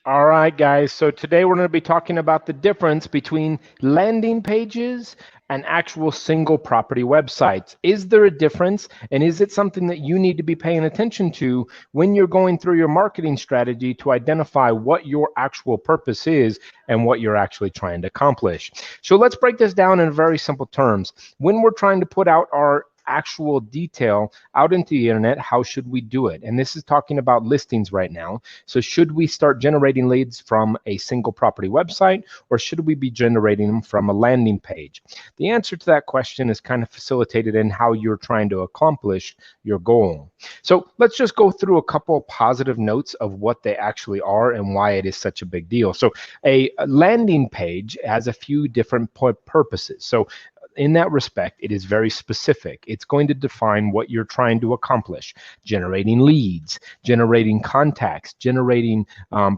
All right, guys. So today we're going to be talking about the difference between landing pages and actual single property websites. Is there a difference? And is it something that you need to be paying attention to when you're going through your marketing strategy to identify what your actual purpose is and what you're actually trying to accomplish? So let's break this down in very simple terms. When we're trying to put out our actual detail out into the internet, how should we do it? And this is talking about listings right now. So should we start generating leads from a single property website, or should we be generating them from a landing page? The answer to that question is kind of facilitated in how you're trying to accomplish your goal. So let's just go through a couple of positive notes of what they actually are and why it is such a big deal. So a landing page has a few different purposes. So in that respect, it is very specific. It's going to define what you're trying to accomplish: generating leads, generating contacts, generating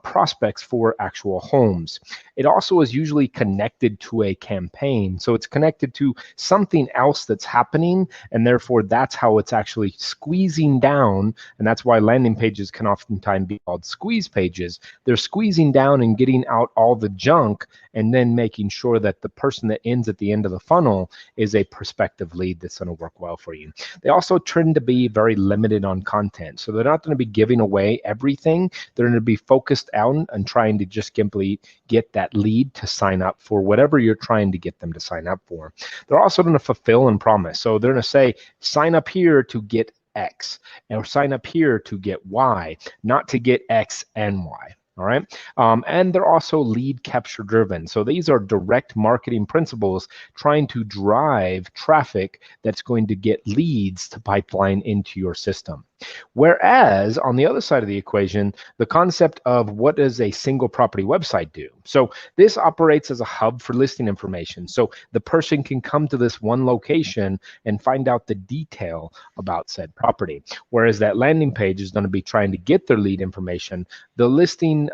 prospects for actual homes. It also is usually connected to a campaign. So it's connected to something else that's happening, and therefore that's how it's actually squeezing down. And that's why landing pages can oftentimes be called squeeze pages. They're squeezing down and getting out all the junk, and then making sure that the person that ends at the end of the funnel is a prospective lead that's going to work well for you. They also tend to be very limited on content. So they're not going to be giving away everything. They're going to be focused out and trying to just simply get that lead to sign up for whatever you're trying to get them to sign up for. They're also going to fulfill and promise. So they're going to say, sign up here to get X, or sign up here to get Y, not to get X and Y. All right. And they're also lead capture driven. So these are direct marketing principles trying to drive traffic that's going to get leads to pipeline into your system. Whereas on the other side of the equation, the concept of what does a single property website do? So this operates as a hub for listing information. So the person can come to this one location and find out the detail about said property. Whereas that landing page is going to be trying to get their lead information. The listing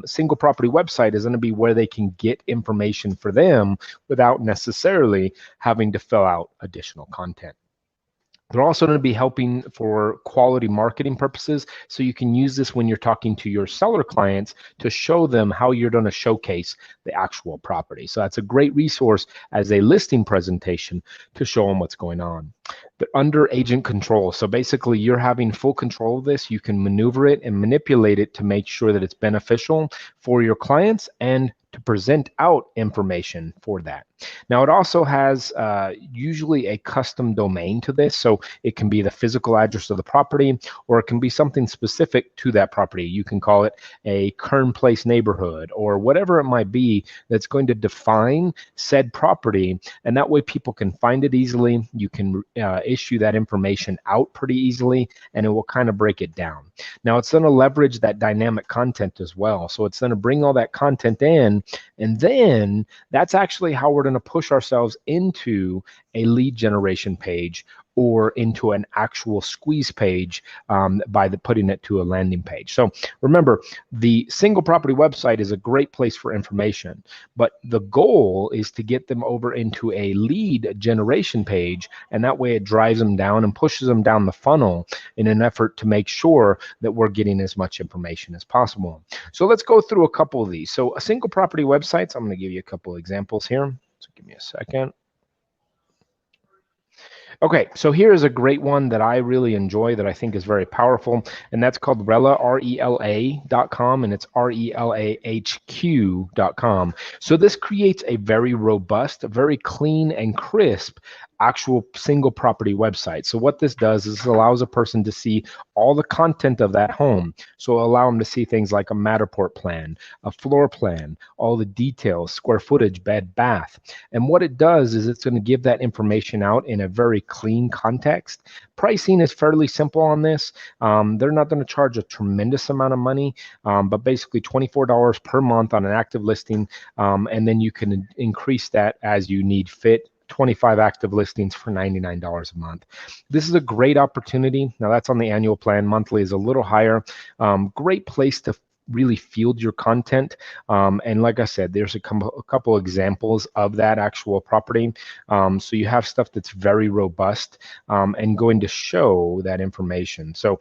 single property website is going to be where they can get information for them without necessarily having to fill out additional content. They're also going to be helping for quality marketing purposes. So you can use this when you're talking to your seller clients to show them how you're going to showcase the actual property. So that's a great resource as a listing presentation to show them what's going on. They're under agent control. So basically you're having full control of this. You can maneuver it and manipulate it to make sure that it's beneficial for your clients and to present out information for that. Now, it also has usually a custom domain to this. So it can be the physical address of the property, or it can be something specific to that property. You can call it a Kern Place neighborhood, or whatever it might be that's going to define said property. And that way people can find it easily. You can issue that information out pretty easily, and it will kind of break it down. Now, it's going to leverage that dynamic content as well. So it's going to bring all that content in, and then that's actually how we're going to push ourselves into a lead generation page or into an actual squeeze page by putting it to a landing page. So remember, the single property website is a great place for information, but the goal is to get them over into a lead generation page, and that way it drives them down and pushes them down the funnel in an effort to make sure that we're getting as much information as possible. So let's go through a couple of these. So a single property website, I'm going to give you a couple of examples here. So give me a second. Okay, so here is a great one that I really enjoy that I think is very powerful, and that's called Rela, RELA.com, and it's RELAHQ.com. So this creates a very robust, very clean and crisp actual single property website. So what this does is it allows a person to see all the content of that home. So allow them to see things like a Matterport plan, a floor plan, all the details, square footage, bed, bath. And what it does is it's going to give that information out in a very clean context. Pricing is fairly simple on this. They're not going to charge a tremendous amount of money, but basically $24 per month on an active listing. And then you can increase that as you need fit. 25 active listings for $99 a month. This is a great opportunity. Now that's on the annual plan. Monthly is a little higher. Great place to really field your content. And like I said, there's a couple examples of that actual property. So you have stuff that's very robust and going to show that information. So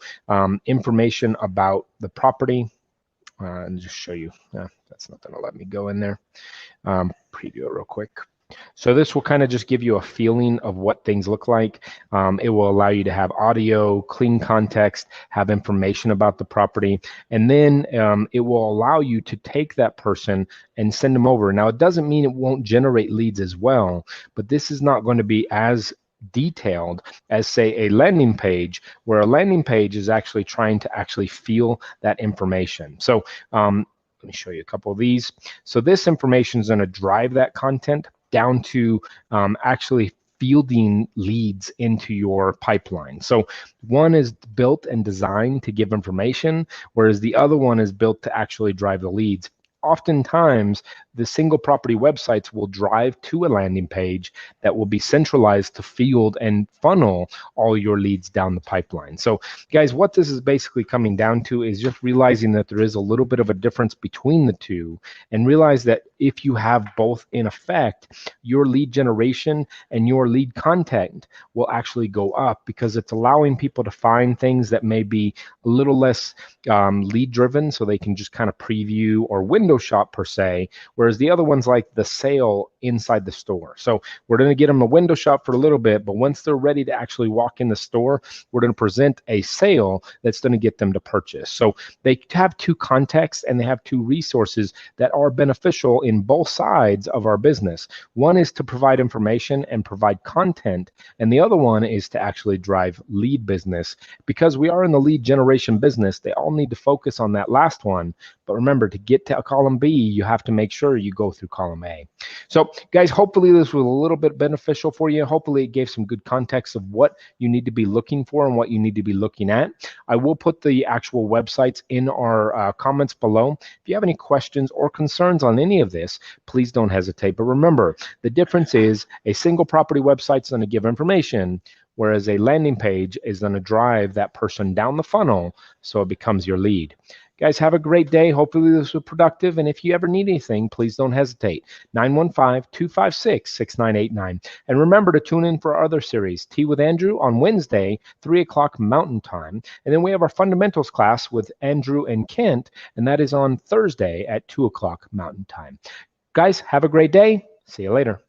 information about the property, and just show you. That's not going to let me go in there. Preview it real quick. So this will kind of just give you a feeling of what things look like. It will allow you to have audio, clean context, have information about the property, and then it will allow you to take that person and send them over. Now, it doesn't mean it won't generate leads as well, but this is not going to be as detailed as, say, a landing page, where a landing page is actually trying to actually feel that information. So let me show you a couple of these. So this information is going to drive that content down to actually fielding leads into your pipeline. So one is built and designed to give information, whereas the other one is built to actually drive the leads. Oftentimes, the single property websites will drive to a landing page that will be centralized to field and funnel all your leads down the pipeline. So guys, what this is basically coming down to is just realizing that there is a little bit of a difference between the two, and realize that if you have both in effect, your lead generation and your lead content will actually go up, because it's allowing people to find things that may be a little less lead driven, so they can just kind of preview or window shop per se, whereas the other one's like the sale inside the store. So we're going to get them a window shop for a little bit, but once they're ready to actually walk in the store, we're going to present a sale that's going to get them to purchase. So they have two contexts and they have two resources that are beneficial in both sides of our business. One is to provide information and provide content, and the other one is to actually drive lead business. Because we are in the lead generation business, they all need to focus on that last one. But remember, to get to column B, you have to make sure you go through column A. So guys, hopefully this was a little bit beneficial for you. Hopefully it gave some good context of what you need to be looking for and what you need to be looking at. I will put the actual websites in our comments below. If you have any questions or concerns on any of this, please don't hesitate. But remember, the difference is a single property website is going to give information, whereas a landing page is going to drive that person down the funnel so it becomes your lead. Guys, have a great day. Hopefully this was productive. And if you ever need anything, please don't hesitate. 915-256-6989. And remember to tune in for our other series, Tea with Andrew, on Wednesday, 3 o'clock Mountain Time. And then we have our fundamentals class with Andrew and Kent, and that is on Thursday at 2 o'clock Mountain Time. Guys, have a great day. See you later.